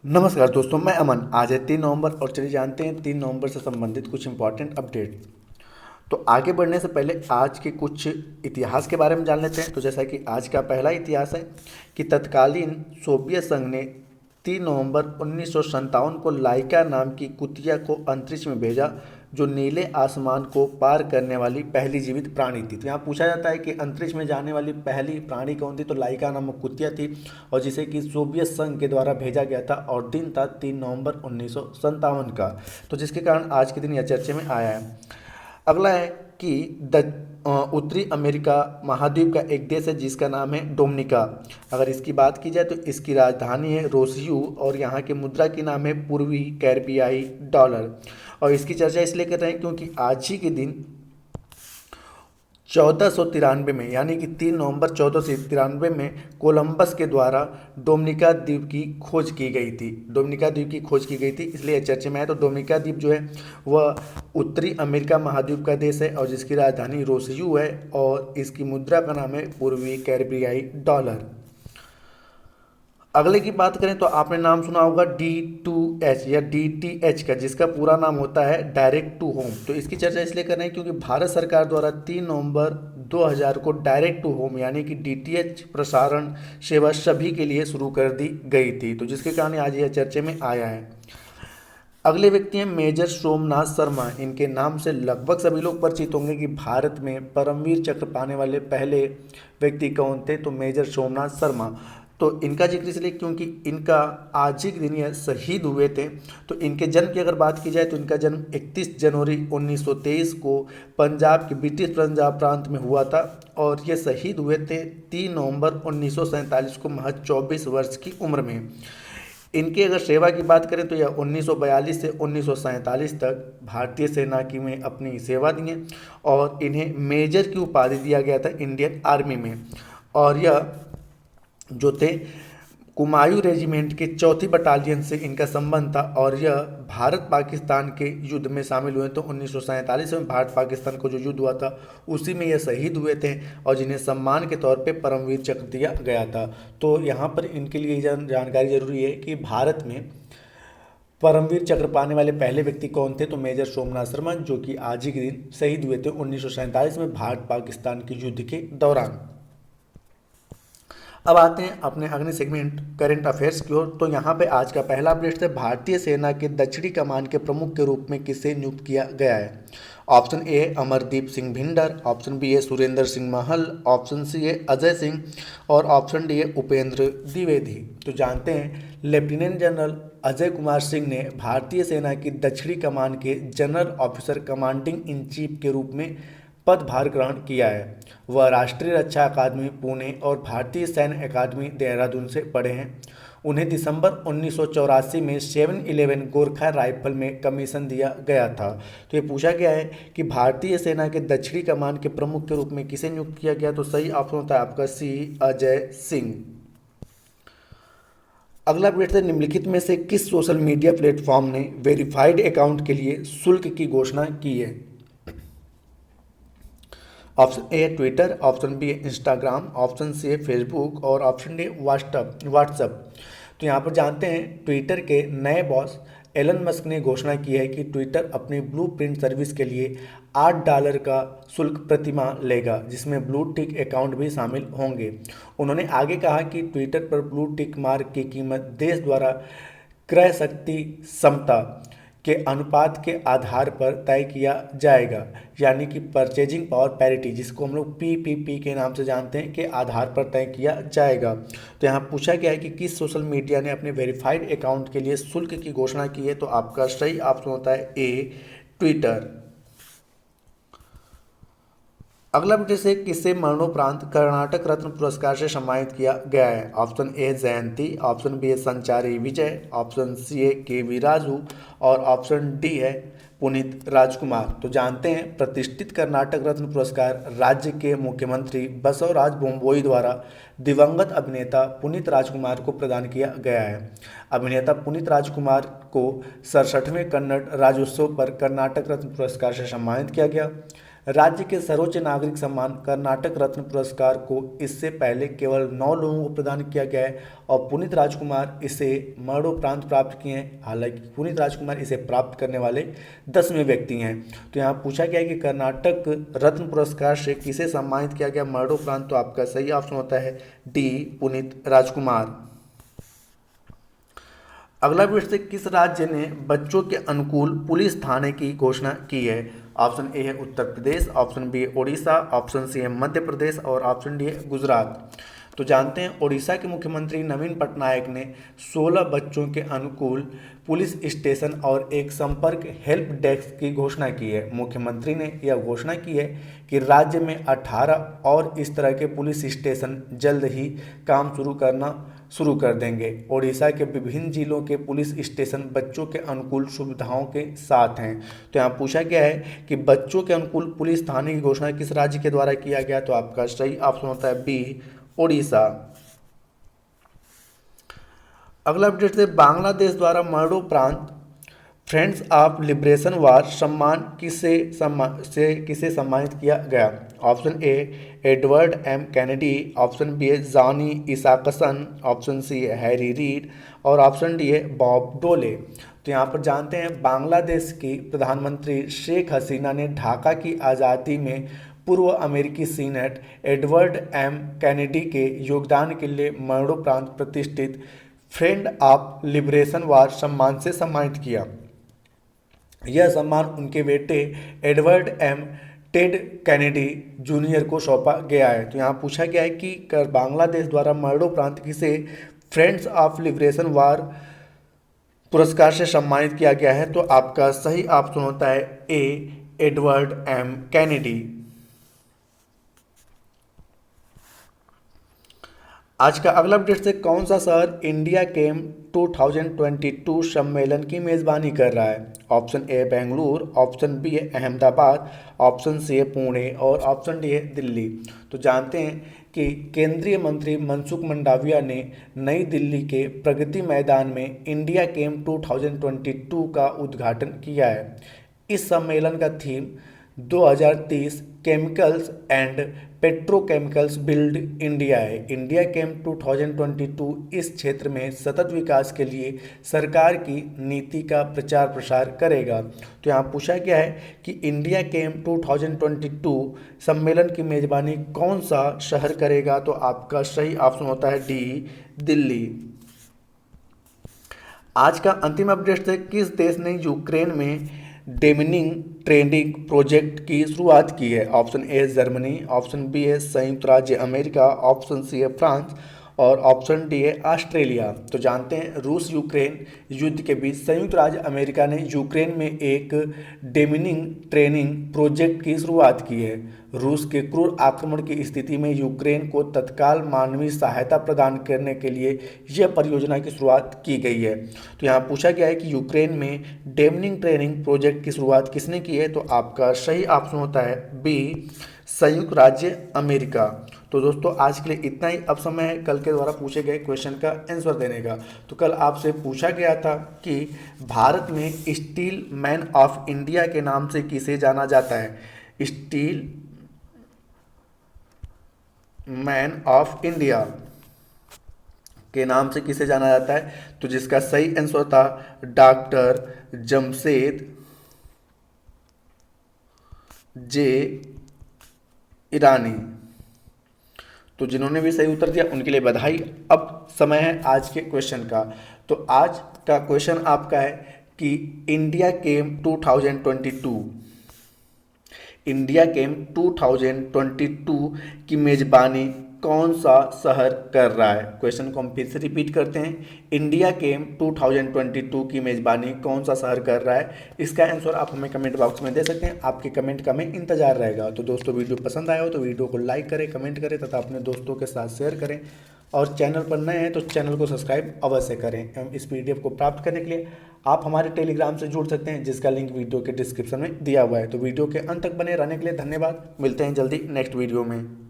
नमस्कार दोस्तों, मैं अमन। आज है 3 नवंबर और चलिए जानते हैं 3 नवंबर से संबंधित कुछ इंपॉर्टेंट अपडेट। तो आगे बढ़ने से पहले आज के कुछ इतिहास के बारे में जान लेते हैं। तो जैसा कि आज का पहला इतिहास है कि तत्कालीन सोवियत संघ ने 3 नवंबर 1957 को लाइका नाम की कुतिया को अंतरिक्ष में भेजा, जो नीले आसमान को पार करने वाली पहली जीवित प्राणी थी। तो यहाँ पूछा जाता है कि अंतरिक्ष में जाने वाली पहली प्राणी कौन थी, तो लाइका नामक कुतिया थी और जिसे कि सोवियत संघ के द्वारा भेजा गया था और दिन था 3 नवंबर 1957 का। तो जिसके कारण आज के दिन यह चर्चे में आया है। अगला है कि उत्तरी अमेरिका महाद्वीप का एक देश है जिसका नाम है डोमिनिका। अगर इसकी बात की जाए तो इसकी राजधानी है रोसियू और यहाँ के मुद्रा की नाम है पूर्वी कैरिबियाई डॉलर। और इसकी चर्चा इसलिए कर रहे हैं क्योंकि आज ही के दिन 1493 में, यानी कि 3 नवंबर 1493 में कोलंबस के द्वारा डोमिनिका द्वीप की खोज की गई थी। डोमिनिका द्वीप की खोज की गई थी, इसलिए चर्चा में है। तो डोमिनिका द्वीप जो है वह उत्तरी अमेरिका महाद्वीप का देश है और जिसकी राजधानी रोसियू है और इसकी मुद्रा का नाम है पूर्वी कैरिबियाई डॉलर। अगले की बात करें तो आपने नाम सुना होगा D2H या DTH का, जिसका पूरा नाम होता है डायरेक्ट टू होम। तो इसकी चर्चा इसलिए कर रहे हैं क्योंकि भारत सरकार द्वारा 3 नवंबर 2000 को डायरेक्ट टू होम यानी कि DTH प्रसारण सेवा सभी के लिए शुरू कर दी गई थी। तो जिसके कारण आज यह चर्चे में आया है। अगले व्यक्ति हैं मेजर सोमनाथ शर्मा। इनके नाम से लगभग सभी लोग परिचित होंगे कि भारत में परमवीर चक्र पाने वाले पहले व्यक्ति कौन थे, तो मेजर सोमनाथ शर्मा। तो इनका जिक्र इसलिए क्योंकि इनका आज ही के दिन यह शहीद हुए थे। तो इनके जन्म की अगर बात की जाए तो इनका जन्म 31 जनवरी 1923 को पंजाब के ब्रिटिश पंजाब प्रांत में हुआ था और ये शहीद हुए थे 3 नवंबर 1947 को महज 24 वर्ष की उम्र में। इनकी अगर सेवा की बात करें तो यह 1942 से 1947 तक भारतीय सेना की में अपनी सेवा दी है और इन्हें मेजर की उपाधि दिया गया था इंडियन आर्मी में। और यह जो थे कुमायूं रेजिमेंट के 4th बटालियन से इनका संबंध था और यह भारत पाकिस्तान के युद्ध में शामिल हुए। तो 1947 में भारत पाकिस्तान को जो युद्ध हुआ था उसी में यह शहीद हुए थे और जिन्हें सम्मान के तौर पे परमवीर चक्र दिया गया था। तो यहाँ पर इनके लिए जानकारी जरूरी है कि भारत में परमवीर चक्र पाने वाले पहले व्यक्ति कौन थे, तो मेजर सोमनाथ शर्मा, जो कि आज ही के दिन शहीद हुए थे 1947 में भारत पाकिस्तान के युद्ध के दौरान। अब आते हैं अपने अगले सेगमेंट करंट अफेयर्स की ओर। तो यहाँ पे आज का पहला अपडेट है भारतीय सेना के दक्षिणी कमान के प्रमुख के रूप में किसे नियुक्त किया गया है। Option A Amardeep Singh Bhinder, option B है सुरेंद्र सिंह महल, ऑप्शन सी है अजय सिंह और ऑप्शन डी है उपेंद्र द्विवेदी। तो जानते हैं लेफ्टिनेंट जनरल अजय कुमार सिंह ने भारतीय सेना की दक्षिणी कमान के general officer commanding in chief के रूप में पदभार ग्रहण किया है। वह राष्ट्रीय रक्षा अकादमी पुणे और भारतीय सैन्य अकादमी देहरादून से पढ़े हैं। उन्हें दिसंबर 1984 में 711 गोरखा राइफल में कमीशन दिया गया था। तो ये पूछा गया है कि भारतीय सेना के दक्षिणी कमान के प्रमुख के रूप में किसे नियुक्त किया गया, तो सही ऑप्शन होता है आपका सी, अजय सिंह। अगला प्रश्न है निम्नलिखित में से किस सोशल मीडिया प्लेटफॉर्म ने वेरीफाइड अकाउंट के लिए शुल्क की घोषणा की है। ऑप्शन ए है ट्विटर, ऑप्शन बी है इंस्टाग्राम, ऑप्शन सी है फेसबुक और ऑप्शन डी व्हाट्सअप। तो यहाँ पर जानते हैं ट्विटर के नए बॉस एलन मस्क ने घोषणा की है कि ट्विटर अपनी ब्लू प्रिंट सर्विस के लिए $8 का शुल्क प्रतिमाह लेगा, जिसमें ब्लू टिक अकाउंट भी शामिल होंगे। उन्होंने आगे कहा कि ट्विटर पर ब्लू टिक मार्क की कीमत देश द्वारा क्रय शक्ति क्षमता के अनुपात के आधार पर तय किया जाएगा, यानी कि परचेजिंग पावर पैरिटी, जिसको हम लोग PPP के नाम से जानते हैं, के आधार पर तय किया जाएगा। तो यहाँ पूछा गया है कि किस सोशल मीडिया ने अपने वेरीफाइड अकाउंट के लिए शुल्क की घोषणा की है, तो आपका सही ऑप्शन होता है ए, ट्विटर। अगला विषय से किसे मरणोपरांत कर्नाटक रत्न पुरस्कार से सम्मानित किया गया है। Option A Jayanti, option B है संचारी विजय, ऑप्शन सी है KV राजू और ऑप्शन डी है पुनीत राजकुमार। तो जानते हैं प्रतिष्ठित कर्नाटक रत्न पुरस्कार राज्य के मुख्यमंत्री बसवराज बोम्बोई द्वारा दिवंगत अभिनेता पुनीत राजकुमार को प्रदान किया गया है। अभिनेता पुनीत राजकुमार को 67वें कन्नड़ राज्योत्सव पर कर्नाटक रत्न पुरस्कार से सम्मानित किया गया। राज्य के सर्वोच्च नागरिक सम्मान कर्नाटक रत्न पुरस्कार को इससे पहले केवल 9 लोगों को प्रदान किया गया है और पुनीत राजकुमार इसे मरणोपरांत प्राप्त किए हैं। हालांकि पुनीत राजकुमार इसे प्राप्त करने वाले 10वें व्यक्ति हैं। तो यहाँ पूछा गया है कि कर्नाटक रत्न पुरस्कार से किसे सम्मानित किया गया मरणोपरांत, तो आपका सही ऑप्शन होता है डी पुनीत राजकुमार। अगला प्रश्न, किस राज्य ने बच्चों के अनुकूल पुलिस थाने की घोषणा की है? ऑप्शन ए है उत्तर प्रदेश, ऑप्शन बी है उड़ीसा, ऑप्शन सी है मध्य प्रदेश और ऑप्शन डी है गुजरात। तो जानते हैं उड़ीसा के मुख्यमंत्री नवीन पटनायक ने 16 बच्चों के अनुकूल पुलिस स्टेशन और एक संपर्क हेल्प डेस्क की घोषणा की है। मुख्यमंत्री ने यह घोषणा की है कि राज्य में 18 और इस तरह के पुलिस स्टेशन जल्द ही काम शुरू कर देंगे। ओडिशा के विभिन्न जिलों के पुलिस स्टेशन बच्चों के अनुकूल सुविधाओं के साथ हैं। तो यहाँ पूछा गया है कि बच्चों के अनुकूल पुलिस थाने की घोषणा किस राज्य के द्वारा किया गया, तो आपका सही ऑप्शन होता है बी ओडिशा। अगला अपडेट है, बांग्लादेश द्वारा मरणोपरांत फ्रेंड्स ऑफ लिबरेशन वार सम्मान किसे सम्मानित किया गया? Option A Edward M Kennedy, option B है जॉनी इसाकसन, ऑप्शन सी है हैरी रीड और ऑप्शन डी है बॉब डोले। तो यहाँ पर जानते हैं बांग्लादेश की प्रधानमंत्री शेख हसीना ने ढाका की आज़ादी में पूर्व अमेरिकी सीनेट एडवर्ड एम कैनेडी के योगदान के लिए मरणोपरांत प्रतिष्ठित फ्रेंड ऑफ लिबरेशन वार सम्मान से सम्मानित किया। यह सम्मान उनके बेटे Edward M Ted Kennedy junior को सौंपा गया है। तो यहाँ पूछा गया है कि बांग्लादेश द्वारा मरणोपरांत किसे फ्रेंड्स ऑफ लिबरेशन वार पुरस्कार से सम्मानित किया गया है, तो आपका सही ऑप्शन होता है ए एडवर्ड एम कैनेडी। आज का अगला अपडेट से, कौन सा शहर इंडिया केम 2022 सम्मेलन की मेज़बानी कर रहा है? Option A Bengaluru, option B है अहमदाबाद, ऑप्शन सी है पुणे और ऑप्शन डी है दिल्ली। तो जानते हैं कि केंद्रीय मंत्री मनसुख मंडाविया ने नई दिल्ली के प्रगति मैदान में इंडिया केम 2022 का उद्घाटन किया है। इस सम्मेलन का theme 2030 chemicals and petrochemicals build India है। इंडिया केम 2022 इस क्षेत्र में सतत विकास के लिए सरकार की नीति का प्रचार प्रसार करेगा। तो यहाँ पूछा गया है कि इंडिया केम 2022 सम्मेलन की मेजबानी कौन सा शहर करेगा, तो आपका सही ऑप्शन होता है डी दिल्ली। आज का अंतिम अपडेट है, किस देश ने यूक्रेन में डेमिनिंग ट्रेनिंग प्रोजेक्ट की शुरुआत की है? Option A Germany, option B है संयुक्त राज्य अमेरिका, ऑप्शन सी है फ्रांस और ऑप्शन डी है ऑस्ट्रेलिया। तो जानते हैं रूस यूक्रेन युद्ध के बीच संयुक्त राज्य अमेरिका ने यूक्रेन में एक डेमिनिंग ट्रेनिंग प्रोजेक्ट की शुरुआत की है। रूस के क्रूर आक्रमण की स्थिति में यूक्रेन को तत्काल मानवीय सहायता प्रदान करने के लिए यह परियोजना की शुरुआत की गई है। तो यहाँ पूछा गया है कि यूक्रेन में डेमिनिंग ट्रेनिंग प्रोजेक्ट की शुरुआत किसने की है, तो आपका सही ऑप्शन होता है बी संयुक्त राज्य अमेरिका। तो दोस्तों आज के लिए इतना ही। अब समय है कल के द्वारा पूछे गए क्वेश्चन का आंसर देने का। तो कल आपसे पूछा गया था कि भारत में स्टील मैन ऑफ इंडिया के नाम से किसे जाना जाता है? स्टील मैन ऑफ इंडिया के नाम से किसे जाना जाता है? तो जिसका सही आंसर था डॉक्टर जमशेद जे ईरानी। तो जिन्होंने भी सही उत्तर दिया उनके लिए बधाई। अब समय है आज के क्वेश्चन का। तो आज का क्वेश्चन आपका है कि इंडिया केम 2022 की मेजबानी कौन सा शहर कर रहा है? क्वेश्चन को हम फिर से रिपीट करते हैं, इंडिया केम 2022 की मेजबानी कौन सा शहर कर रहा है? इसका आंसर आप हमें कमेंट बॉक्स में दे सकते हैं। आपके कमेंट का हमें इंतजार रहेगा। तो दोस्तों वीडियो पसंद आया हो तो वीडियो को लाइक करें, कमेंट करें तथा अपने दोस्तों के साथ शेयर करें और चैनल पर नए हैं तो चैनल को सब्सक्राइब अवश्य करें। एवं इस PDF को प्राप्त करने के लिए आप हमारे टेलीग्राम से जुड़ सकते हैं जिसका लिंक वीडियो के डिस्क्रिप्शन में दिया हुआ है। तो वीडियो के अंत तक बने रहने के लिए धन्यवाद। मिलते हैं जल्दी नेक्स्ट वीडियो में।